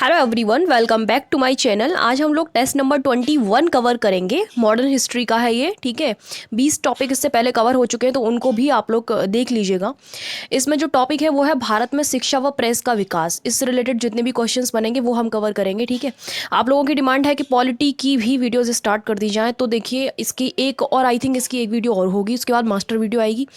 Hello everyone, welcome back to my channel. आज हम लोग टेस्ट नंबर 21 कवर करेंगे। मॉडर्न हिस्ट्री का है ये, ठीक है। 20 टॉपिक इससे पहले कवर हो चुके हैं तो उनको भी आप लोग देख लीजिएगा। इसमें जो टॉपिक है वो है भारत में शिक्षा व प्रेस का विकास। इससे रिलेटेड जितने भी क्वेश्चंस बनेंगे वो हम कवर करेंगे, ठीक है। आप लोगों की डिमांड है कि पॉलिटी की भी वीडियोज़ स्टार्ट कर दी जाए, तो देखिए इसकी एक और आई थिंक इसकी एक वीडियो और होगी, उसके बाद मास्टर वीडियो आएगी।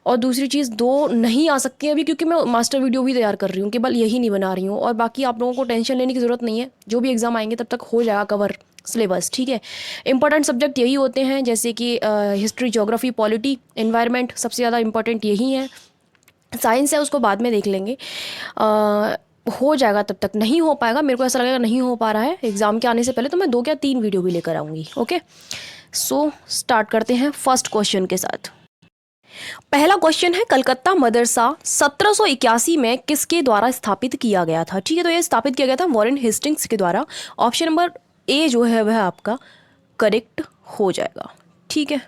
और दूसरी चीज़, दो नहीं आ सकती है अभी क्योंकि मैं मास्टर वीडियो भी तैयार कर रही हूँ, केवल यही नहीं बना रही हूँ। और बाकी आप लोगों को टेंशन लेने की ज़रूरत नहीं है, जो भी एग्ज़ाम आएंगे तब तक हो जाएगा कवर सिलेबस, ठीक है। इंपॉर्टेंट सब्जेक्ट यही होते हैं, जैसे कि हिस्ट्री, ज्योग्राफी, पॉलिटी, एनवायरनमेंट, सबसे ज़्यादा इंपॉर्टेंट यही है। साइंस है उसको बाद में देख लेंगे। हो जाएगा, तब तक नहीं हो पाएगा। मेरे को ऐसा लगेगा नहीं हो पा रहा है एग्ज़ाम के आने से पहले, तो मैं 2 या 3 वीडियो भी लेकर आऊँगी। ओके, सो स्टार्ट करते हैं फर्स्ट क्वेश्चन के साथ। पहला क्वेश्चन है, कलकत्ता मदरसा 1781 में किसके द्वारा स्थापित किया गया था? ठीक है, तो ये स्थापित किया गया था वॉरेन हेस्टिंग्स के द्वारा। ऑप्शन नंबर ए जो है वह आपका करेक्ट हो जाएगा, ठीक है।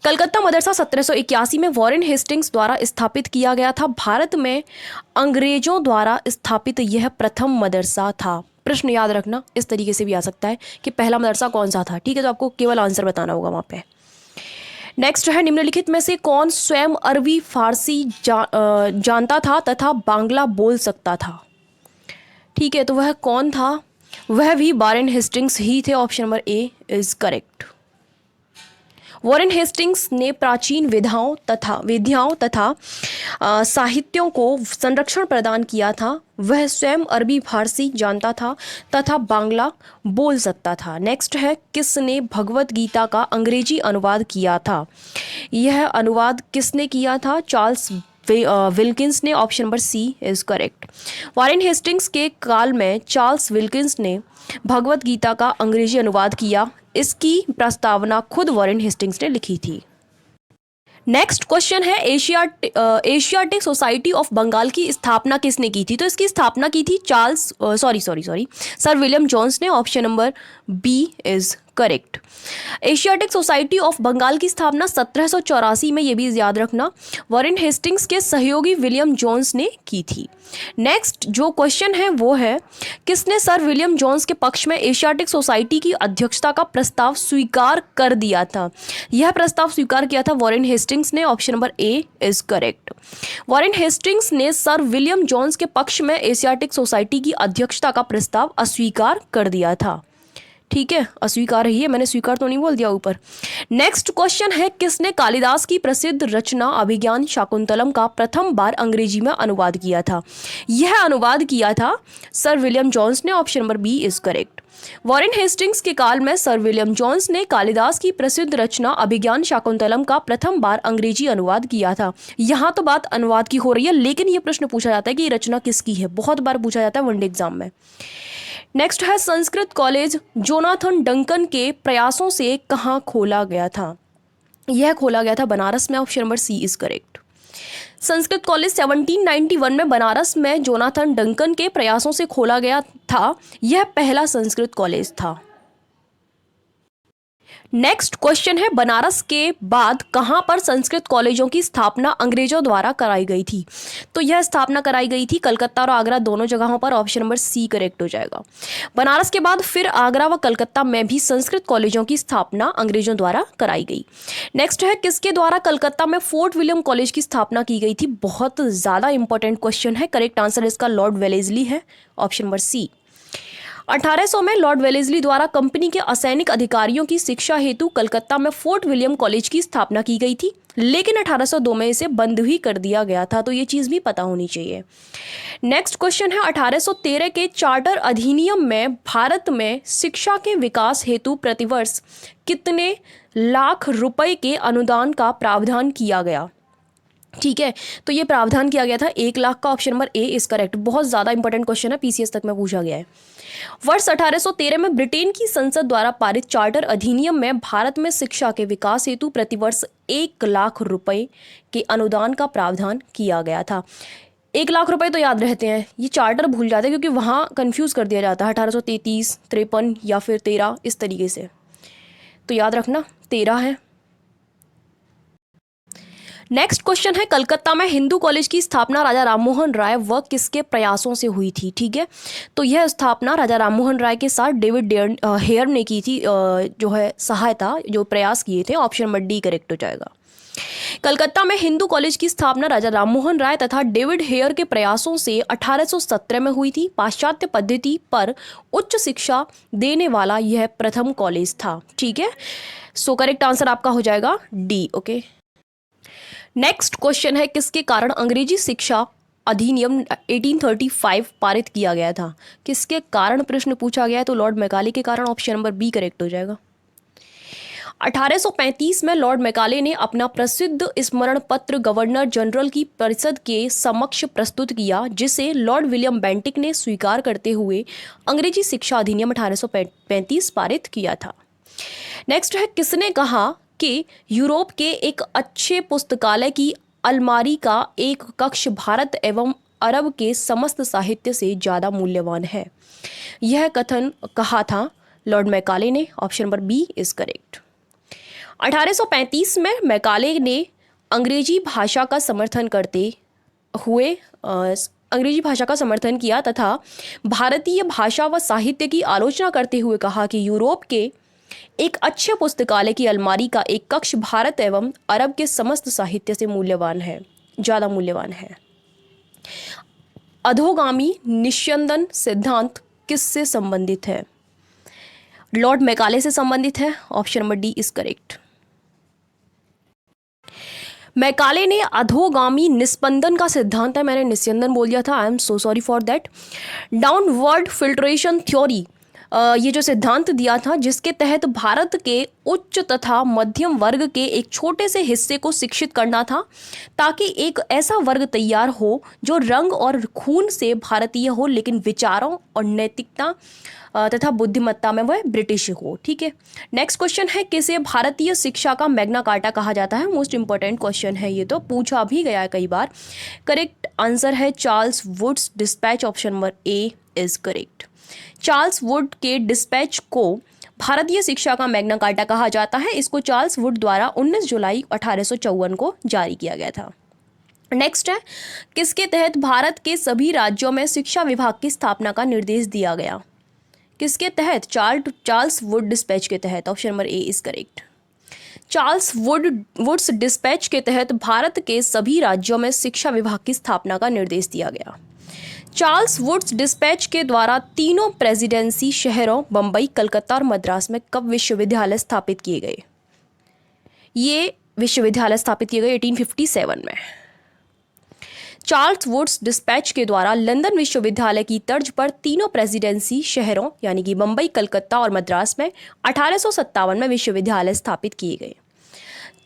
कलकत्ता मदरसा 1781 में वॉरेन हेस्टिंग्स द्वारा स्थापित किया गया था। भारत में अंग्रेजों द्वारा स्थापित यह प्रथम मदरसा था। प्रश्न याद रखना इस तरीके से भी आ सकता है कि पहला मदरसा कौन सा था, ठीक है। तो आपको केवल आंसर बताना होगा वहाँ पे। नेक्स्ट है, निम्नलिखित में से कौन स्वयं अरबी फारसी जानता था तथा बांग्ला बोल सकता था? ठीक है, तो वह कौन था? वह भी वॉरेन हेस्टिंग्स ही थे। Option number A is correct. Warren Hastings ने प्राचीन विधियाओं तथा साहित्यों को संरक्षण प्रदान किया था। वह स्वयं अरबी फारसी जानता था तथा बांग्ला बोल सकता था। नेक्स्ट है, किसने भगवत गीता का अंग्रेजी अनुवाद किया था? यह अनुवाद किसने किया था? चार्ल्स विल्किंस ने। Option number C is correct. Warren Hastings के काल में चार्ल्स विल्किंस ने भगवत गीता का अंग्रेजी अनुवाद किया। इसकी प्रस्तावना खुद वॉरेन हेस्टिंग्स ने लिखी थी। नेक्स्ट क्वेश्चन है, एशियाटिक सोसाइटी ऑफ बंगाल की स्थापना किसने की थी? तो इसकी स्थापना की थी सर विलियम जोन्स ने। Option number B is correct. Asiatic Society of Bengal की स्थापना 1784 में, ये भी याद रखना, वॉरेन हेस्टिंग्स के सहयोगी विलियम जोन्स ने की थी। नेक्स्ट जो क्वेश्चन है वो है, किसने सर विलियम जोन्स के पक्ष में एशियाटिक सोसाइटी की अध्यक्षता का प्रस्ताव स्वीकार कर दिया था? यह प्रस्ताव स्वीकार किया था वॉरेन हेस्टिंग्स ने। Option number A is correct. Warren Hastings ने सर विलियम जोन्स के पक्ष में एशियाटिक सोसाइटी की अध्यक्षता का प्रस्ताव अस्वीकार कर दिया था, ठीक है। अस्वीकार ही है, मैंने स्वीकार तो नहीं बोल दिया ऊपर। नेक्स्ट क्वेश्चन है, किसने कालिदास की प्रसिद्ध रचना अभिज्ञान शाकुंतलम का प्रथम बार अंग्रेजी में अनुवाद किया था? यह अनुवाद किया था सर विलियम जोन्स ने। Option number B is correct. Warren Hastings के काल में सर विलियम जोन्स ने कालिदास की प्रसिद्ध रचना अभिज्ञान शाकुंतलम का प्रथम बार अंग्रेजी अनुवाद किया था। यहाँ तो बात अनुवाद की हो रही है, लेकिन यह प्रश्न पूछा जाता है कि ये रचना किसकी है। बहुत बार पूछा जाता है वनडे एग्जाम में। नेक्स्ट है, संस्कृत कॉलेज जोनाथन डंकन के प्रयासों से कहाँ खोला गया था? यह खोला गया था बनारस में। Option number C is correct. Sanskrit college 1791 में बनारस में जोनाथन डंकन के प्रयासों से खोला गया था। यह पहला संस्कृत कॉलेज था। नेक्स्ट क्वेश्चन है, बनारस के बाद कहां पर संस्कृत कॉलेजों की स्थापना अंग्रेजों द्वारा कराई गई थी? तो यह स्थापना कराई गई थी कलकत्ता और आगरा दोनों जगहों पर। ऑप्शन नंबर सी करेक्ट हो जाएगा। बनारस के बाद फिर आगरा व कलकत्ता में भी संस्कृत कॉलेजों की स्थापना अंग्रेजों द्वारा कराई गई। नेक्स्ट है, किसके द्वारा कलकत्ता में फोर्ट विलियम कॉलेज की स्थापना की गई थी? बहुत ज्यादा इंपॉर्टेंट क्वेश्चन है। करेक्ट आंसर इसका लॉर्ड वेलेस्ली है। Option number C. 1800 में लॉर्ड वेलेस्ली द्वारा कंपनी के असैनिक अधिकारियों की शिक्षा हेतु कलकत्ता में फोर्ट विलियम कॉलेज की स्थापना की गई थी, लेकिन 1802 में इसे बंद ही कर दिया गया था। तो ये चीज़ भी पता होनी चाहिए। नेक्स्ट क्वेश्चन है, 1813 के चार्टर अधिनियम में भारत में शिक्षा के विकास हेतु प्रतिवर्ष कितने लाख रुपए के अनुदान का प्रावधान किया गया? ठीक है, तो ये प्रावधान किया गया था 1 लाख का। Option number A is correct. बहुत ज़्यादा इंपॉर्टेंट क्वेश्चन है, पीसीएस तक में पूछा गया है। वर्ष 1813 में ब्रिटेन की संसद द्वारा पारित चार्टर अधिनियम में भारत में शिक्षा के विकास हेतु प्रतिवर्ष 1 लाख रुपए के अनुदान का प्रावधान किया गया था। 1 लाख रुपए तो याद रहते हैं, ये चार्टर भूल जाते हैं क्योंकि वहाँ कंफ्यूज कर दिया जाता है 1833, 53 या फिर 13 इस तरीके से। तो याद रखना 13 है। नेक्स्ट क्वेश्चन है, कलकत्ता में हिंदू कॉलेज की स्थापना राजा राममोहन राय व किसके प्रयासों से हुई थी? ठीक है, तो यह स्थापना राजा राममोहन राय के साथ डेविड हेयर ने की थी, जो है सहायता, जो प्रयास किए थे। ऑप्शन नंबर डी करेक्ट हो जाएगा। कलकत्ता में हिंदू कॉलेज की स्थापना राजा राममोहन राय तथा डेविड हेयर के प्रयासों से 1817 में हुई थी। पाश्चात्य पद्धति पर उच्च शिक्षा देने वाला यह प्रथम कॉलेज था। ठीक है, सो करेक्ट आंसर आपका हो जाएगा डी। ओके, नेक्स्ट क्वेश्चन है, किसके कारण अंग्रेजी शिक्षा अधिनियम 1835 पारित किया गया था? किसके कारण प्रश्न पूछा गया है, तो लॉर्ड मैकाले के कारण। ऑप्शन नंबर बी करेक्ट हो जाएगा। 1835 में लॉर्ड मैकाले ने अपना प्रसिद्ध स्मरण पत्र गवर्नर जनरल की परिषद के समक्ष प्रस्तुत किया, जिसे लॉर्ड विलियम बेंटिक ने स्वीकार करते हुए अंग्रेजी शिक्षा अधिनियम 1835 पारित किया था। नेक्स्ट है, किसने कहा कि यूरोप के एक अच्छे पुस्तकालय की अलमारी का एक कक्ष भारत एवं अरब के समस्त साहित्य से ज़्यादा मूल्यवान है? यह कथन कहा था लॉर्ड मैकाले ने। Option number B is correct. 1835 में मैकाले ने अंग्रेजी भाषा का समर्थन करते हुए अंग्रेजी भाषा का समर्थन किया तथा भारतीय भाषा व साहित्य की आलोचना करते हुए कहा कि यूरोप के एक अच्छे पुस्तकालय की अलमारी का एक कक्ष भारत एवं अरब के समस्त साहित्य से मूल्यवान है, ज़्यादा मूल्यवान है। अधोगामी निस्यंदन सिद्धांत किससे संबंधित है? लॉर्ड मैकाले से संबंधित है। Option number D is correct. Macaulay ने अधोगामी निस्पंदन का सिद्धांत है, मैंने निस्यंदन बोल दिया था, I am so sorry for that. Downward filtration theory, ये जो सिद्धांत दिया था, जिसके तहत भारत के उच्च तथा मध्यम वर्ग के एक छोटे से हिस्से को शिक्षित करना था, ताकि एक ऐसा वर्ग तैयार हो जो रंग और खून से भारतीय हो, लेकिन विचारों और नैतिकता तथा बुद्धिमत्ता में वह ब्रिटिश हो। ठीक है, नेक्स्ट क्वेश्चन है, किसे भारतीय शिक्षा का मैग्ना कार्टा कहा जाता है? मोस्ट इंपॉर्टेंट क्वेश्चन है, ये तो पूछा भी गया है कई बार। करेक्ट आंसर है Charles Wood's dispatch. Option number A is correct. Charles Wood के डिस्पैच को भारतीय शिक्षा का मैग्ना कार्टा कहा जाता है। इसको चार्ल्स वुड द्वारा 19 जुलाई 1854 को जारी किया गया था। नेक्स्ट है, किसके तहत भारत के सभी राज्यों में शिक्षा विभाग की स्थापना का निर्देश दिया गया? किसके तहत? चार्ल्स वुड डिस्पैच के तहत। Option number A is correct. Charles Wood's dispatch के तहत भारत के सभी राज्यों में शिक्षा विभाग की स्थापना का निर्देश दिया गया। चार्ल्स वुड्स डिस्पैच के द्वारा तीनों प्रेसिडेंसी शहरों बम्बई, कलकत्ता और मद्रास में कब विश्वविद्यालय स्थापित किए गए? ये विश्वविद्यालय स्थापित किए गए 1857 में। चार्ल्स वुड्स डिस्पैच के द्वारा लंदन विश्वविद्यालय की तर्ज पर तीनों प्रेसिडेंसी शहरों यानी कि बम्बई, कलकत्ता और मद्रास में 1857 में विश्वविद्यालय स्थापित किए गए।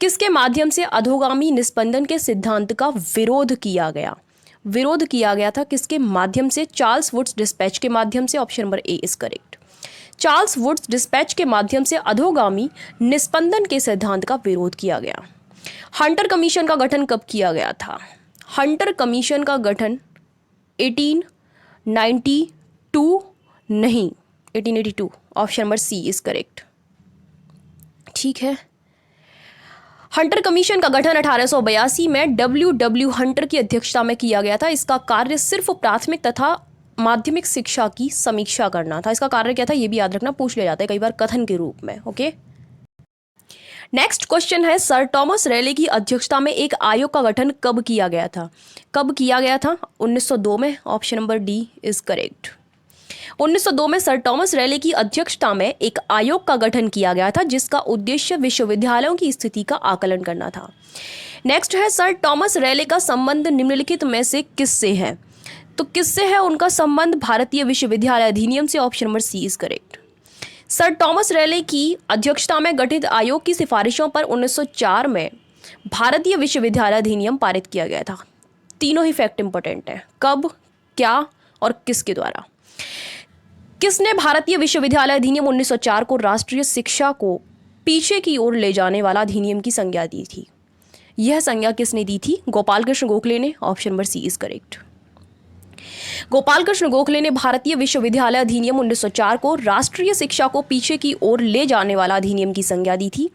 किसके माध्यम से अधोगामी निस्पंदन के सिद्धांत का विरोध किया गया? विरोध किया गया था किसके माध्यम से? चार्ल्स वुड्स डिस्पैच के माध्यम से। Option number A is correct. Charles Wood's dispatch के माध्यम से अधोगामी निस्पंदन के सिद्धांत का विरोध किया गया। हंटर कमीशन का गठन कब किया गया था? हंटर कमीशन का गठन 1892 नहीं 1882। Option number C is correct. ठीक है, हंटर कमीशन का गठन 1882 में डब्ल्यू हंटर की अध्यक्षता में किया गया था। इसका कार्य सिर्फ प्राथमिक तथा माध्यमिक शिक्षा की समीक्षा करना था। इसका कार्य क्या था ये भी याद रखना, पूछ लिया जाता है कई बार कथन के रूप में। ओके, नेक्स्ट क्वेश्चन है, सर टॉमस रैले की अध्यक्षता में एक आयोग का गठन कब किया गया था? कब किया गया था? 1902 में। Option number D is correct. 1902 में सर टॉमस रैले की अध्यक्षता में एक आयोग का गठन किया गया था, जिसका उद्देश्य विश्वविद्यालयों की स्थिति का आकलन करना था। नेक्स्ट है, सर टॉमस रैले का संबंध निम्नलिखित में से किससे है? तो किससे है उनका संबंध? भारतीय विश्वविद्यालय अधिनियम से। Option number C is correct. Sir Thomas Raleigh की अध्यक्षता में गठित आयोग की सिफारिशों पर 1904 में भारतीय विश्वविद्यालय अधिनियम पारित किया गया था। तीनों ही फैक्ट इंपॉर्टेंट है, कब, क्या और किसके द्वारा। किसने भारतीय विश्वविद्यालय अधिनियम 1904 को राष्ट्रीय शिक्षा को पीछे की ओर ले जाने वाला अधिनियम की संज्ञा दी थी? यह संज्ञा किसने दी थी? गोपाल कृष्ण गोखले ने। Option number C is correct. Gopal Krishna Gokhale ने भारतीय विश्वविद्यालय अधिनियम 1904 को राष्ट्रीय शिक्षा को पीछे की ओर ले जाने वाला अधिनियम की संज्ञा दी थी,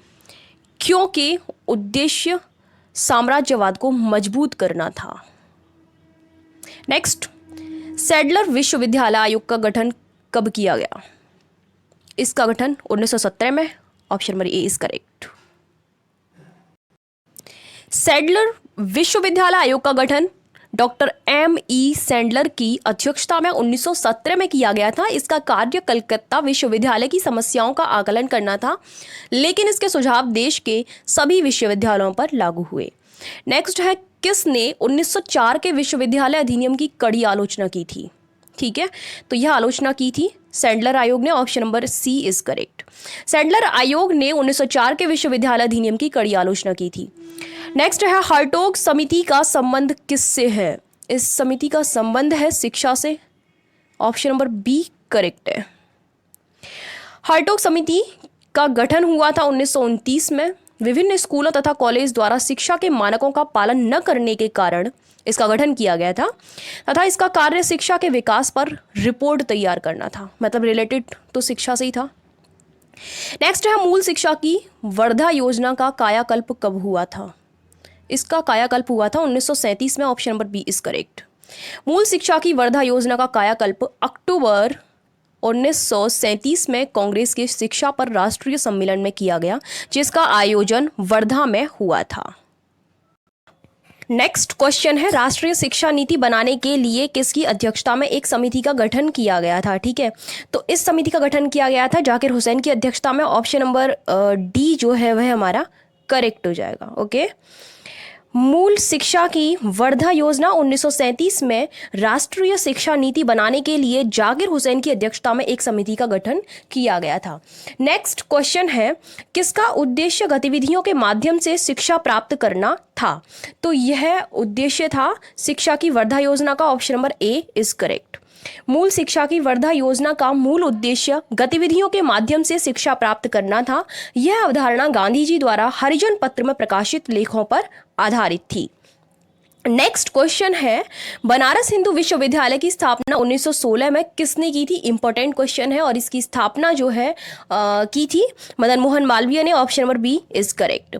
क्योंकि उद्देश्य साम्राज्यवाद को मजबूत करना था। नेक्स्ट, सैडलर विश्वविद्यालय आयोग का गठन कब किया गया? इसका गठन 1917 में। Option number A is correct. Sadler विश्वविद्यालय आयोग का गठन डॉक्टर M.E. सैडलर की अध्यक्षता में 1917 में किया गया था। इसका कार्य कलकत्ता विश्वविद्यालय की समस्याओं का आकलन करना था, लेकिन इसके सुझाव देश के सभी विश्वविद्यालयों पर लागू हुए। नेक्स्ट है, किसने 1904 के विश्वविद्यालय अधिनियम की कड़ी आलोचना की थी? ठीक है, तो यह आलोचना की थी सैडलर आयोग ने। Option number C is correct. Sadler आयोग ने 1904 के विश्वविद्यालय अधिनियम की कड़ी आलोचना की थी। नेक्स्ट है, हार्टोग समिति का संबंध किससे है? इस समिति का संबंध है शिक्षा से। ऑप्शन नंबर बी करेक्ट है। हार्टोग समिति का गठन हुआ था 1929 में। विभिन्न स्कूलों तथा कॉलेज द्वारा शिक्षा के मानकों का पालन न करने के कारण इसका गठन किया गया था तथा इसका कार्य शिक्षा के विकास पर रिपोर्ट तैयार करना था, मतलब रिलेटेड तो शिक्षा से ही था। नेक्स्ट है, मूल शिक्षा की वर्धा योजना का कायाकल्प कब हुआ था? इसका कायाकल्प हुआ था 1937 में। Option number B is correct. मूल शिक्षा की वर्धा योजना का कायाकल्प अक्टूबर 1937 में कांग्रेस के शिक्षा पर राष्ट्रीय सम्मेलन में किया गया, जिसका आयोजन वर्धा में हुआ था। नेक्स्ट क्वेश्चन है, राष्ट्रीय शिक्षा नीति बनाने के लिए किसकी अध्यक्षता में एक समिति का गठन किया गया था? ठीक है, तो इस समिति का गठन किया गया था जाकिर हुसैन की अध्यक्षता में। ऑप्शन नंबर डी जो है वह हमारा करेक्ट हो जाएगा। ओके, मूल शिक्षा की वर्धा योजना 1937 में राष्ट्रीय शिक्षा नीति बनाने के लिए जाकिर हुसैन की अध्यक्षता में एक समिति का गठन किया गया था। नेक्स्ट क्वेश्चन है, किसका उद्देश्य गतिविधियों के माध्यम से शिक्षा प्राप्त करना था? तो यह उद्देश्य था शिक्षा की वर्धा योजना का। Option number A is correct. मूल शिक्षा की वर्धा योजना का मूल उद्देश्य गतिविधियों के माध्यम से शिक्षा प्राप्त करना था। यह अवधारणा गांधी जी द्वारा हरिजन पत्र में प्रकाशित लेखों पर आधारित थी। नेक्स्ट क्वेश्चन है, बनारस हिंदू विश्वविद्यालय की स्थापना 1916 में किसने की थी? इंपॉर्टेंट क्वेश्चन है और इसकी स्थापना जो है की थी मदन मोहन मालवीय ने। Option number B is correct.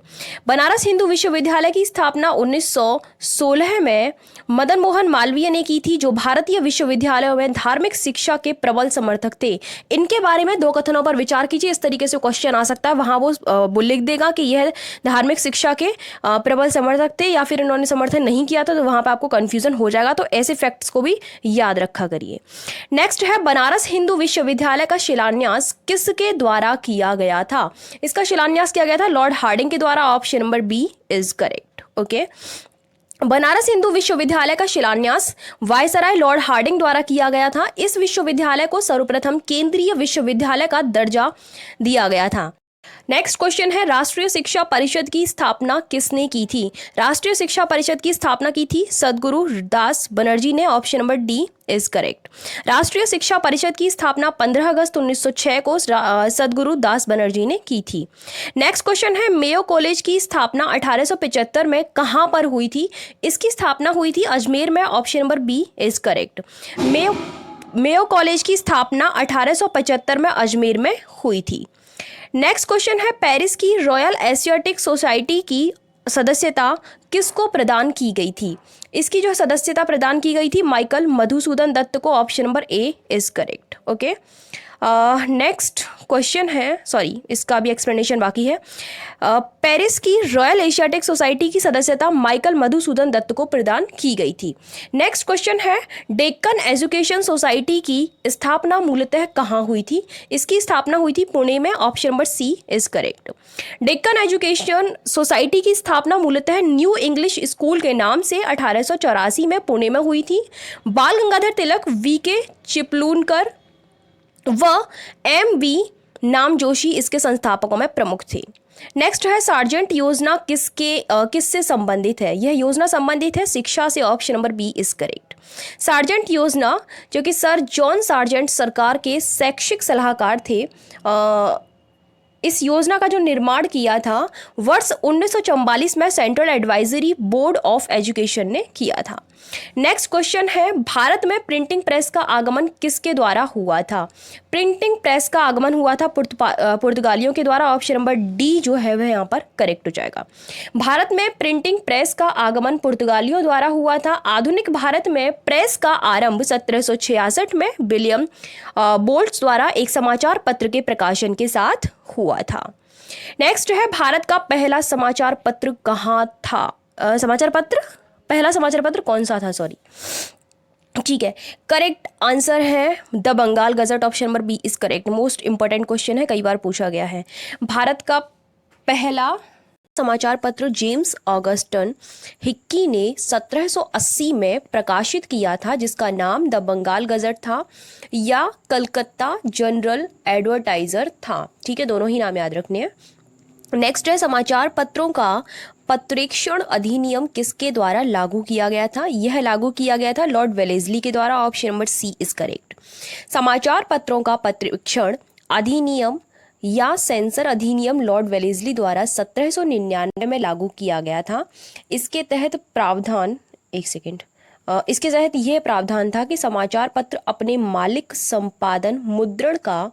Banaras Hindu विश्वविद्यालय की स्थापना 1916 में मदन मोहन मालवीय ने की थी, जो भारतीय विश्वविद्यालयों में धार्मिक शिक्षा के प्रबल समर्थक थे। इनके बारे में दो कथनों पर विचार कीजिए। इस तरीके से क्वेश्चन आ सकता है, वहां वो लिख देगा कि यह धार्मिक शिक्षा के प्रबल समर्थक थे या फिर इन्होंने समर्थन नहीं किया था, तो वहां पे आपको कंफ्यूजन हो जाएगा। तो ऐसे फैक्ट्स को भी याद रखा करिए। नेक्स्ट है, बनारस हिंदू विश्वविद्यालय का शिलान्यास किसके द्वारा किया गया था? इसका शिलान्यास किया गया था लॉर्ड हार्डिंग के द्वारा। Option number B is correct. Okay, Banaras Hindu विश्वविद्यालय का शिलान्यास वायसराय लॉर्ड हार्डिंग द्वारा किया गया था। इस विश्वविद्यालय को सर्वप्रथम केंद्रीय विश्वविद्यालय का दर्जा दिया गया था। नेक्स्ट क्वेश्चन है, राष्ट्रीय शिक्षा परिषद की स्थापना किसने की थी? राष्ट्रीय शिक्षा परिषद की स्थापना की थी सदगुरु दास बनर्जी ने। Option number D is correct. राष्ट्रीय शिक्षा परिषद की स्थापना 15 अगस्त 1906 को सदगुरु दास बनर्जी ने की थी। नेक्स्ट क्वेश्चन है, मेयो कॉलेज की स्थापना 1875 में कहां पर हुई थी? इसकी स्थापना हुई थी अजमेर में। Option number B is correct. Mayo college की स्थापना 1875 में अजमेर में हुई थी। नेक्स्ट क्वेश्चन है, पेरिस की रॉयल एशियाटिक सोसाइटी की सदस्यता किसको प्रदान की गई थी? इसकी जो सदस्यता प्रदान की गई थी माइकल मधुसूदन दत्त को। Option number A is correct. Okay, next question है, सॉरी इसका भी एक्सप्लेनेशन बाकी है। पेरिस की रॉयल एशियाटिक सोसाइटी की सदस्यता माइकल मधुसूदन दत्त को प्रदान की गई थी। नेक्स्ट क्वेश्चन है, डेक्कन एजुकेशन सोसाइटी की स्थापना मूलतः कहाँ हुई थी? इसकी स्थापना हुई थी पुणे में। Option number C is correct. Deccan education society की स्थापना मूलतः न्यू इंग्लिश स्कूल के नाम से 1884 में पुणे में हुई थी। बाल गंगाधर तिलक, वी.के. चिपलूनकर व M.V. नाम जोशी इसके संस्थापकों में प्रमुख थे। नेक्स्ट है, सार्जेंट योजना किससे संबंधित है? यह योजना संबंधित है शिक्षा से। Option number B is correct. Sargent योजना जो कि सर जॉन सार्जेंट सरकार के शैक्षिक सलाहकार थे, इस योजना का जो निर्माण किया था वर्ष 1944 में central advisory board of education ने किया था। नेक्स्ट क्वेश्चन है, भारत में प्रिंटिंग प्रेस का आगमन किसके द्वारा हुआ था? प्रिंटिंग प्रेस का आगमन हुआ था पुर्तगालियों के द्वारा। ऑप्शन नंबर डी जो है वह यहाँ पर करेक्ट हो जाएगा। भारत में प्रिंटिंग प्रेस का आगमन पुर्तगालियों द्वारा हुआ था। आधुनिक भारत में प्रेस का आरंभ 1766 में विलियम बोल्ट्स द्वारा एक समाचार पत्र के प्रकाशन के साथ हुआ था। नेक्स्ट है, भारत का पहला समाचार पत्र कहाँ था? पहला समाचार पत्र कौन सा था? सॉरी, ठीक है, करेक्ट आंसर है the Bengal gazette. Option number B is correct. Most important question है, कई बार पूछा गया है। भारत का पहला समाचार पत्र जेम्स ऑगस्टन हिक्की ने 1780 में प्रकाशित किया था, जिसका नाम द बंगाल गजट था या कलकत्ता जनरल एडवर्टाइजर था। ठीक है, दोनों ही नाम याद रखने हैं। नेक्स्ट है, समाचार पत्रों का पत्रेक्षण अधिनियम किसके द्वारा लागू किया गया था? यह लागू किया गया था लॉर्ड वेलेस्ली के द्वारा। Option number C is correct. समाचार पत्रों का पत्रेक्षण अधिनियम या सेंसर अधिनियम लॉर्ड वेलेस्ली द्वारा 1799 में लागू किया गया था। इसके तहत यह प्रावधान था कि समाचार पत्र अपने मालिक संपादन मुद्रण का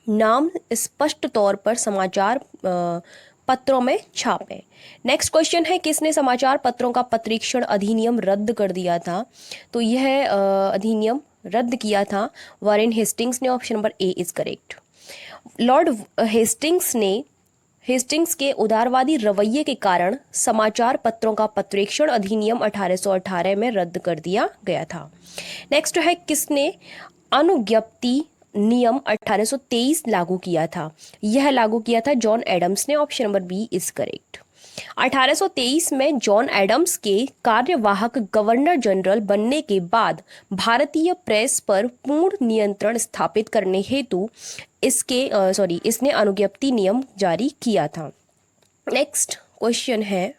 नाम स्पष्ट तौर पर समाचार पत्रों में छापें। नेक्स्ट क्वेश्चन है, किसने समाचार पत्रों का पत्रेक्षण अधिनियम रद्द कर दिया था? तो यह अधिनियम रद्द किया था वॉरेन हेस्टिंग्स ने। Option number A is correct. Lord Hastings के उदारवादी रवैये के कारण समाचार पत्रों का पत्रेक्षण अधिनियम 1818 में रद्द कर दिया गया था। नेक्स्ट है, किसने अनुज्ञप्ति नियम 1823 लागू किया था? यह लागू किया था जॉन एडम्स ने। Option number B is correct. 1823 में जॉन एडम्स के कार्यवाहक गवर्नर जनरल बनने के बाद भारतीय प्रेस पर पूर्ण नियंत्रण स्थापित करने हेतु इसने अनुज्ञप्ति नियम जारी किया था। नेक्स्ट क्वेश्चन है,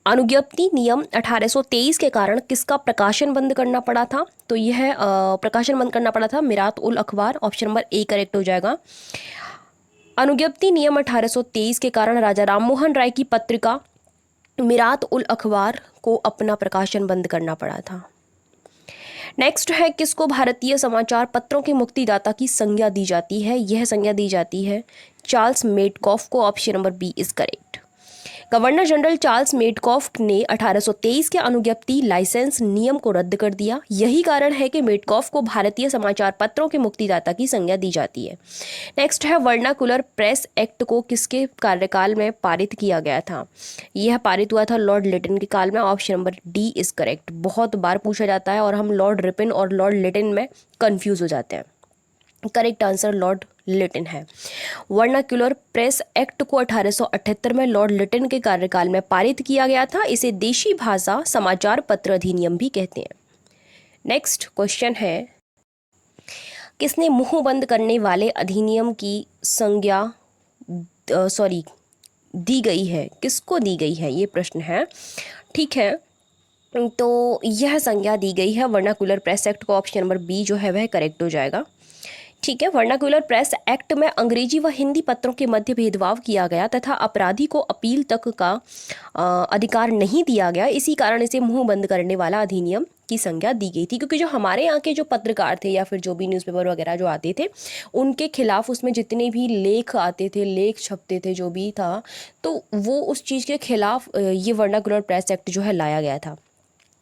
अनुज्ञप्ति नियम 1823 के कारण किसका प्रकाशन बंद करना पड़ा था? तो यह प्रकाशन बंद करना पड़ा था मिरात उल अखबार। ऑप्शन नंबर ए करेक्ट हो जाएगा। अनुज्ञप्ति नियम 1823 के कारण राजा राममोहन राय की पत्रिका मिरात उल अखबार को अपना प्रकाशन बंद करना पड़ा था। नेक्स्ट है, किसको भारतीय समाचार पत्रों के मुक्तिदाता की संज्ञा दी जाती है? यह संज्ञा दी जाती है चार्ल्स मेडकॉफ को। Option number B is correct. Governor general Charles Metcalfe ने 1823 के अनुज्ञप्ति लाइसेंस नियम को रद्द कर दिया। यही कारण है कि मेडकॉफ को भारतीय समाचार पत्रों के मुक्तिदाता की संज्ञा दी जाती है। नेक्स्ट है, वर्नाकुलर प्रेस एक्ट को किसके कार्यकाल में पारित किया गया था? यह पारित हुआ था लॉर्ड लिटन के काल में। Option number D is correct. बहुत बार पूछा जाता है और हम लॉर्ड रिपन और लॉर्ड लिटन में कंफ्यूज हो जाते हैं। करेक्ट आंसर लॉर्ड लिटन है। वर्नाक्युलर प्रेस एक्ट को 1878 में लॉर्ड लिटन के कार्यकाल में पारित किया गया था। इसे देशी भाषा समाचार पत्र अधिनियम भी कहते हैं। नेक्स्ट क्वेश्चन है, किसने मुंह बंद करने वाले अधिनियम की संज्ञा दी गई है? किसको दी गई है, ये प्रश्न है। ठीक है, तो यह संज्ञा दी गई है वर्नाकुलर प्रेस एक्ट को। ऑप्शन नंबर बी जो है वह करेक्ट हो जाएगा। ठीक है, वर्नाकुलर प्रेस एक्ट में अंग्रेजी व हिंदी पत्रों के मध्य भेदभाव किया गया तथा अपराधी को अपील तक का अधिकार नहीं दिया गया। इसी कारण इसे मुंह बंद करने वाला अधिनियम की संज्ञा दी गई थी, क्योंकि जो हमारे यहाँ के जो पत्रकार थे या फिर जो भी न्यूज़पेपर वगैरह जो आते थे उनके खिलाफ उसमें जितने भी लेख आते थे, लेख छपते थे, जो भी था, तो वो उस चीज़ के खिलाफ ये वर्नाकुलर प्रेस एक्ट जो है लाया गया था।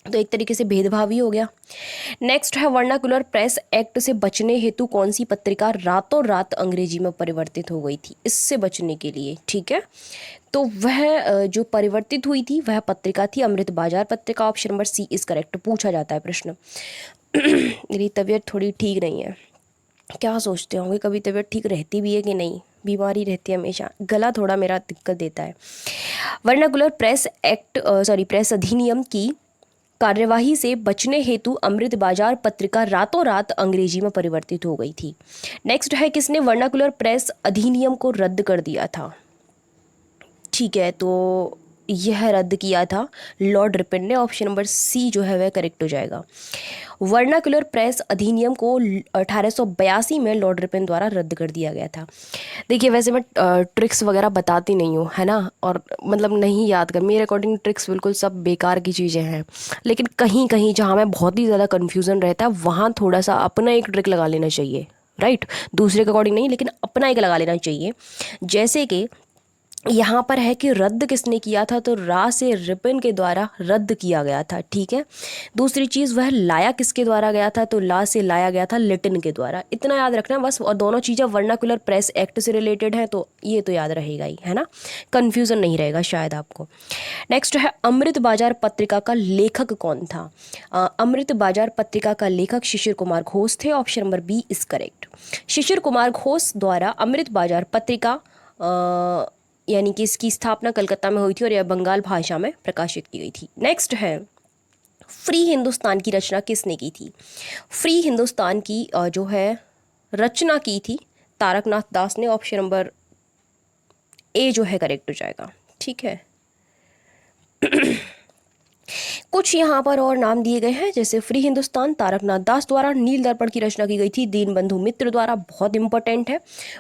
तो एक तरीके से भेदभाव ही हो गया। नेक्स्ट है, वर्नाकुलर प्रेस एक्ट से बचने हेतु कौन सी पत्रिका रातों रात अंग्रेजी में परिवर्तित हो गई थी? इससे बचने के लिए, ठीक है, तो वह जो परिवर्तित हुई थी वह पत्रिका थी Amrit Bazar Patrika. Option number C is correct. पूछा जाता है प्रश्न। मेरी तबीयत थोड़ी ठीक नहीं है। क्या सोचते होंगे, कभी तबीयत ठीक रहती भी है कि नहीं? बीमारी रहती है हमेशा, गला थोड़ा मेरा दिक्कत देता है। वर्नाकुलर प्रेस अधिनियम की कार्यवाही से बचने हेतु अमृत बाजार पत्रिका रातों रात अंग्रेजी में परिवर्तित हो गई थी। नेक्स्ट है, किसने वर्नाकुलर प्रेस अधिनियम को रद्द कर दिया था? ठीक है, तो यह रद्द किया था लॉर्ड रिपन ने। ऑप्शन नंबर सी जो है वह करेक्ट हो जाएगा। वर्नाकुलर प्रेस अधिनियम को 1882 में लॉर्ड रिपन द्वारा रद्द कर दिया गया था। देखिए वैसे मैं ट्रिक्स वगैरह बताती नहीं हूँ, है ना, और मतलब नहीं याद कर, मेरे अकॉर्डिंग ट्रिक्स बिल्कुल सब बेकार की चीज़ें हैं। लेकिन कहीं कहीं जहाँ मैं बहुत ही ज़्यादा कन्फ्यूज़न रहता है वहाँ थोड़ा सा अपना एक ट्रिक लगा लेना चाहिए, राइट। दूसरे के अकॉर्डिंग नहीं, लेकिन अपना एक लगा लेना चाहिए। जैसे कि यहाँ पर है कि रद्द किसने किया था, तो रा से रिपन के द्वारा रद्द किया गया था, ठीक है। दूसरी चीज़ वह लाया किसके द्वारा गया था, तो ला से लाया गया था लिटिन के द्वारा। इतना याद रखना बस, और दोनों चीज़ें वर्नाकुलर प्रेस एक्ट से रिलेटेड हैं, तो ये तो याद रहेगा ही, है ना, कन्फ्यूज़न नहीं रहेगा शायद आपको। नेक्स्ट है अमृत बाजार पत्रिका का लेखक कौन था। अमृत बाजार पत्रिका का लेखक शिशिर कुमार घोष थे। Option number B is correct. Shishir Kumar Ghosh द्वारा अमृत बाजार पत्रिका यानी कि इसकी स्थापना कलकत्ता में हुई थी और यह बंगाल भाषा में प्रकाशित की गई थी। नेक्स्ट है फ्री हिंदुस्तान की रचना किसने की थी। फ्री हिंदुस्तान की जो है रचना की थी तारकनाथ दास ने। ऑप्शन नंबर ए जो है करेक्ट हो जाएगा, ठीक है। कुछ यहाँ पर और नाम दिए गए हैं, जैसे फ्री हिंदुस्तान तारकनाथ दास द्वारा, नील दर्पण की रचना की गई थी दीनबंधु मित्र द्वारा, बहुत इंपॉर्टेंट है।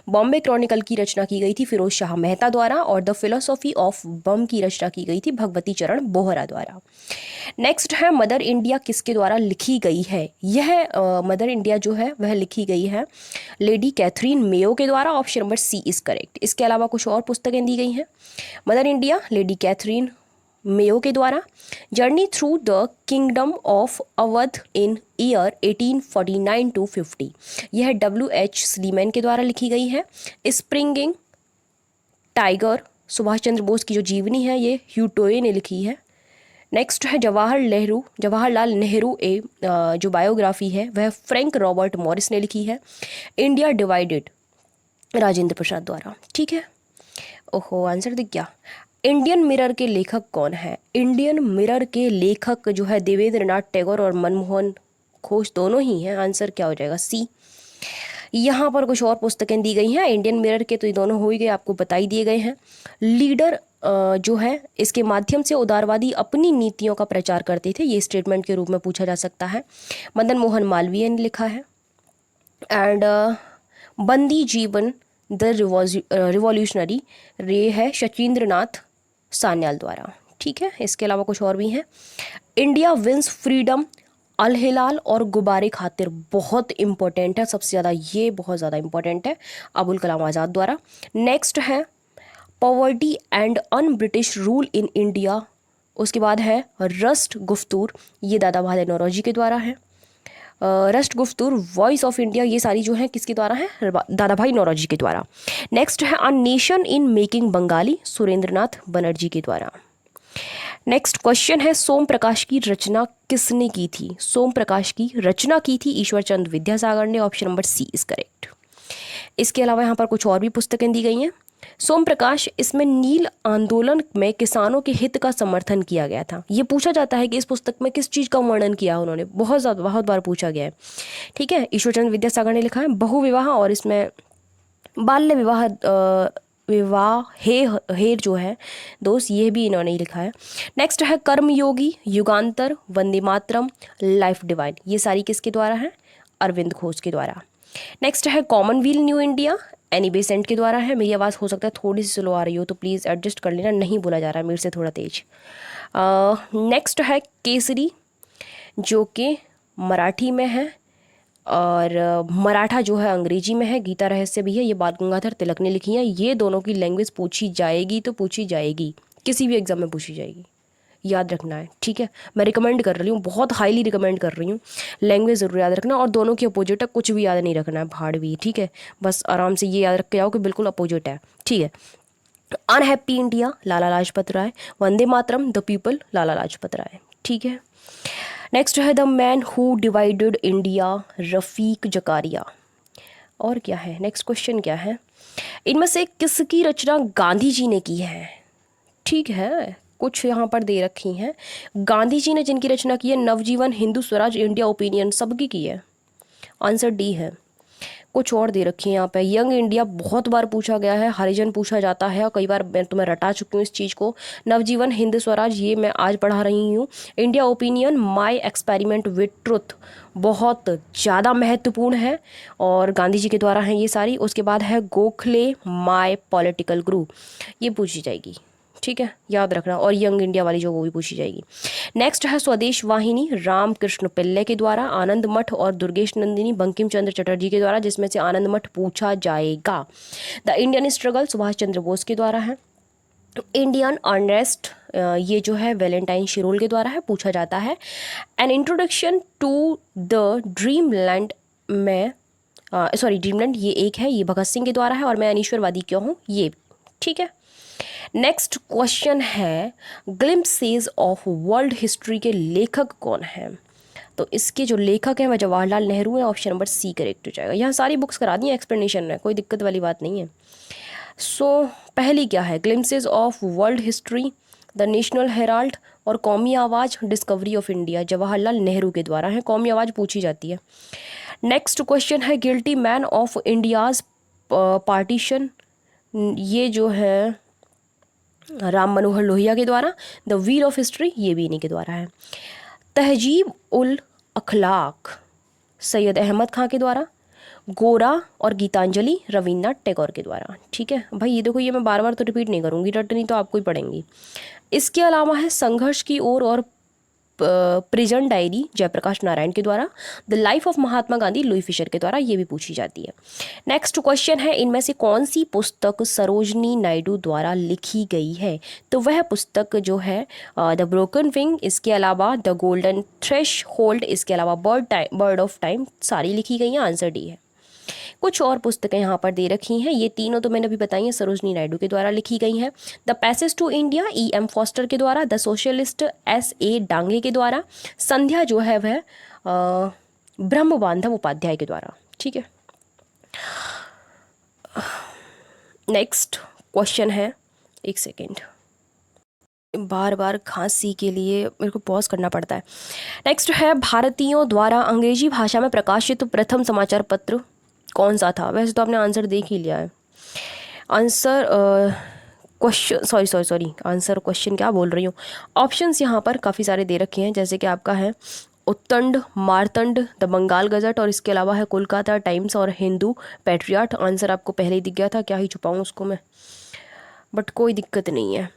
बॉम्बे क्रॉनिकल की रचना की गई थी फिरोज शाह मेहता द्वारा, और द फिलोसॉफी ऑफ बम की रचना की गई थी भगवती चरण बोहरा द्वारा। नेक्स्ट है मदर इंडिया किसके द्वारा लिखी गई है। यह मदर इंडिया जो है वह लिखी गई है लेडी कैथरीन मेयो के द्वारा। Option number C is correct. इसके अलावा कुछ और पुस्तकें दी गई हैं। Mother India Lady Katherine Mayo के द्वारा, journey through the kingdom of Awadh in year 1849 to 50, यह WH स्लीमैन के द्वारा लिखी गई है। स्प्रिंगिंग टाइगर सुभाष चंद्र बोस की जो जीवनी है ये ह्यू टोये ने लिखी है। नेक्स्ट है जवाहरलाल नेहरू जो बायोग्राफी है वह फ्रैंक रॉबर्ट मॉरिस ने लिखी है। इंडिया डिवाइडेड राजेंद्र प्रसाद द्वारा, ठीक है। ओहो आंसर दिख गया। इंडियन मिरर के लेखक कौन है। इंडियन मिरर के लेखक जो है देवेंद्रनाथ टैगोर और मनमोहन घोष दोनों ही हैं। आंसर क्या हो जाएगा, सी। यहाँ पर कुछ और पुस्तकें दी गई हैं इंडियन मिरर के, तो ये दोनों हो ही गए, आपको बता ही दिए गए हैं। लीडर जो है इसके माध्यम से उदारवादी अपनी नीतियों का प्रचार करते थे, ये स्टेटमेंट के रूप में पूछा जा सकता है। मदन मोहन मालवीय ने लिखा है। एंड बंदी जीवन द रिवॉल्यूशनरी रे है शचींद्र नाथ सान्याल द्वारा, ठीक है। इसके अलावा कुछ और भी हैं। इंडिया विंस फ्रीडम अल हिलाल और गुब्बारे खातिर बहुत इंपॉर्टेंट है, सबसे ज़्यादा ये बहुत ज़्यादा इंपॉर्टेंट है, अबुल कलाम आज़ाद द्वारा। नेक्स्ट है poverty and un British rule in India, उसके बाद है रस्ट गुफ्तूर, ये दादा भाई नौरोजी के द्वारा है। रस्ट गुफ्तूर वॉइस ऑफ इंडिया, ये सारी जो है किसके द्वारा है, दादा भाई नौरोजी के द्वारा। नेक्स्ट है a nation in making Bengali, Surendranath Banerjee के द्वारा। नेक्स्ट क्वेश्चन है सोम प्रकाश की रचना किसने की थी। सोम प्रकाश की रचना की थी ईश्वर चंद्र विद्यासागर ने। Option number C is correct. इसके अलावा यहाँ पर कुछ और भी पुस्तकें दी गई हैं। सोम प्रकाश, इसमें नील आंदोलन में किसानों के हित का समर्थन किया गया था। ये पूछा जाता है कि इस पुस्तक में किस चीज़ का वर्णन किया उन्होंने, बहुत बार पूछा गया है, ठीक है। ईश्वरचंद्र विद्यासागर ने लिखा है बहुविवाह, और इसमें बाल्य विवाह हेर जो है दोस्त, ये भी इन्होंने ही लिखा है। नेक्स्ट है कर्मयोगी, युगांतर, वंदे मातरम, लाइफ डिवाइन, ये सारी किसके द्वारा है, अरविंद घोष के द्वारा। नेक्स्ट है Commonwealth new India, Annie Besant के द्वारा है। मेरी आवाज़ हो सकता है थोड़ी सी स्लो आ रही हो, तो प्लीज़ एडजस्ट कर लेना, नहीं बोला जा रहा है मेरे से थोड़ा तेज। नेक्स्ट है केसरी, जो कि मराठी में है, और मराठा जो है अंग्रेजी में है। गीता रहस्य भी है, ये बाल गंगाधर तिलक ने लिखी है। ये दोनों की लैंग्वेज पूछी जाएगी तो पूछी जाएगी, किसी भी एग्जाम में पूछी जाएगी, याद रखना है, ठीक है। मैं रिकमेंड कर रही हूँ, बहुत हाईली रिकमेंड कर रही हूँ, लैंग्वेज ज़रूर याद रखना, और दोनों की अपोजिट है, कुछ भी याद नहीं रखना है, भाड़ भी, ठीक है। बस आराम से ये याद रख के आओ कि बिल्कुल अपोजिट है, ठीक है। Unhappy India, Lala Lajpat Rai. Vande Mataram, the people, Lala Lajpat Rai, ठीक है। नेक्स्ट है the man who divided India, Rafiq Zakaria. और क्या है, नेक्स्ट क्वेश्चन क्या है, इनमें से किसकी रचना गांधी जी ने की है, ठीक है। कुछ यहाँ पर दे रखी हैं गांधी जी ने जिनकी रचना की है, नवजीवन, हिंदू स्वराज, इंडिया ओपिनियन, सबकी की है। आंसर डी है। कुछ और दे रखी है यहाँ पे। यंग इंडिया बहुत बार पूछा गया है, हरिजन पूछा जाता है और कई बार मैं तुम्हें रटा चुकी हूँ इस चीज़ को। नवजीवन, हिंद स्वराज, ये मैं आज पढ़ा रही हूँ। India opinion, my experiment with truth, बहुत ज़्यादा महत्वपूर्ण है और गांधी जी के द्वारा हैं ये सारी। उसके बाद है गोखले, माय पॉलिटिकल ग्रुप, ये पूछी जाएगी, ठीक है, याद रखना। और यंग इंडिया वाली जो, वो भी पूछी जाएगी। नेक्स्ट है स्वदेश वाहिनी, रामकृष्ण पिल्ले के द्वारा, आनंद मठ और दुर्गेश नंदिनी बंकिम चंद्र चटर्जी के द्वारा, जिसमें से आनंद मठ पूछा जाएगा। The Indian struggle, Subhash Chandra Bose के द्वारा है। इंडियन अनरेस्ट, ये जो है वैलेंटाइन शिरोल के द्वारा है, पूछा जाता है। An introduction to the dreamland में, सॉरी ड्रीमलैंड ये एक है, ये भगत सिंह के द्वारा है। और मैं अनीश्वरवादी क्यों हूँ, ये, ठीक है। नेक्स्ट क्वेश्चन है ग्लिम्पसेस ऑफ वर्ल्ड हिस्ट्री के लेखक कौन हैं? तो इसके जो लेखक हैं वह जवाहरलाल नेहरू है। ऑप्शन नंबर सी करेक्ट हो जाएगा। यहाँ सारी बुक्स करा दी हैं एक्सप्लेनेशन में, कोई दिक्कत वाली बात नहीं है। सो पहली क्या है, glimpses of world history, the national Herald और कौमी आवाज़, discovery of India, Jawaharlal Nehru के द्वारा है। कौमी आवाज़ पूछी जाती है। नेक्स्ट क्वेश्चन है guilty man of India's partition, ये जो है राम मनोहर लोहिया के द्वारा। द व्हील ऑफ हिस्ट्री, ये भी इन्हीं के द्वारा है। तहजीब उल अखलाक, सैयद अहमद खां के द्वारा। गोरा और गीतांजलि, रविन्द्रनाथ टैगोर के द्वारा, ठीक है भाई। ये देखो, ये मैं बार बार तो रिपीट नहीं करूँगी, रटनी तो आपको ही पड़ेंगी। इसके अलावा है संघर्ष की ओर और प्रिजन डायरी, जयप्रकाश नारायण के द्वारा। The life of Mahatma Gandhi, Louis Fischer के द्वारा, ये भी पूछी जाती है। नेक्स्ट क्वेश्चन है इनमें से कौन सी पुस्तक सरोजनी नायडू द्वारा लिखी गई है? तो वह पुस्तक जो है द ब्रोकन विंग, इसके अलावा द गोल्डन थ्रेश होल्ड, इसके अलावा बर्ड ऑफ टाइम, सारी लिखी गई हैं। आंसर डी है। कुछ और पुस्तकें यहाँ पर दे रखी हैं, ये तीनों तो मैंने अभी बताई हैं, सरोजनी नायडू के द्वारा लिखी गई हैं। The passage to India, E.M. Forster के द्वारा। The socialist, S.A. डांगे के द्वारा। संध्या जो है वह ब्रह्म बांधव उपाध्याय के द्वारा, ठीक है। नेक्स्ट क्वेश्चन है, एक सेकेंड, बार बार खांसी के लिए मेरे को पॉज करना पड़ता है। नेक्स्ट है भारतीयों द्वारा अंग्रेजी भाषा में प्रकाशित प्रथम समाचार पत्र कौन सा था? वैसे तो आपने आंसर देख ही लिया है। Answer question, sorry answer question क्या बोल रही हूँ। ऑप्शंस यहाँ पर काफ़ी सारे दे रखे हैं, जैसे कि आपका है उत्तंड, मारतंड, द बंगाल गजट, और इसके अलावा है कोलकाता टाइम्स और हिंदू पैट्रियट। आंसर आपको पहले ही दिख गया था, क्या ही छुपाऊँ उसको मैं, बट कोई दिक्कत नहीं है।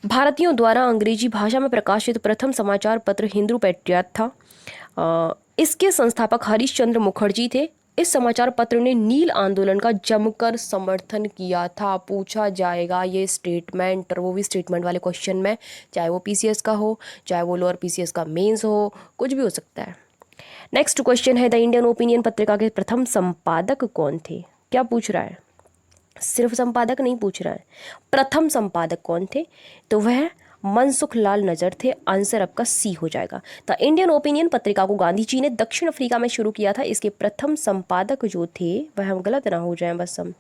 भारतीयों द्वारा अंग्रेजी भाषा में प्रकाशित प्रथम समाचार पत्र हिंदू पैट्रियट था। इसके संस्थापक हरीश चंद्र मुखर्जी थे। इस समाचार पत्र ने नील आंदोलन का जमकर समर्थन किया था। पूछा जाएगा ये स्टेटमेंट, और वो भी स्टेटमेंट वाले क्वेश्चन में, चाहे वो पीसीएस का हो, चाहे वो लोअर पीसीएस का मेंस हो, कुछ भी हो सकता है। नेक्स्ट क्वेश्चन है द इंडियन ओपिनियन पत्रिका के प्रथम संपादक कौन थे? क्या पूछ रहा है? सिर्फ संपादक नहीं पूछ रहा है, प्रथम संपादक कौन थे? तो वह मनसुख लाल नजर थे। आंसर आपका सी हो जाएगा। द इंडियन ओपिनियन पत्रिका को गांधी जी ने दक्षिण अफ्रीका में शुरू किया था। इसके प्रथम संपादक जो थे, वह हम गलत ना हो जाएं बस हम,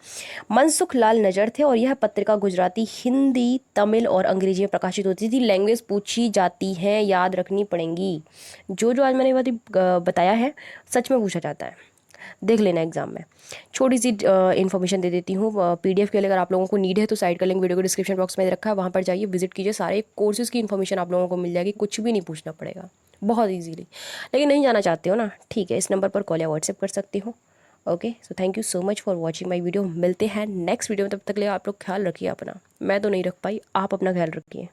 मनसुख लाल नजर थे। और यह पत्रिका गुजराती, हिंदी, तमिल और अंग्रेजी में प्रकाशित होती थी। लैंग्वेज पूछी जाती है, याद रखनी पड़ेंगी। जो आज मैंने बताया है सच में पूछा जाता है, देख लेना एग्जाम में। छोटी सी इन्फॉर्मेशन दे देती हूँ पीडीएफ के लिए, अगर आप लोगों को नीड है तो साइट का लिंक वीडियो को डिस्क्रिप्शन बॉक्स में रखा है, वहाँ पर जाइए, विजिट कीजिए। सारे कोर्सेज़ की इन्फॉर्मेशन आप लोगों को मिल जाएगी, कुछ भी नहीं पूछना पड़ेगा, बहुत ईजीली। लेकिन नहीं जाना चाहते हो ना, ठीक है, इस नंबर पर कॉल या व्हाट्सएप कर सकते हो। Okay, so thank you so much for watching my video. मिलते हैं नेक्स्ट वीडियो में, तब तक ले आप लोग ख्याल रखिए अपना। मैं तो नहीं रख पाई, आप अपना ख्याल रखिए।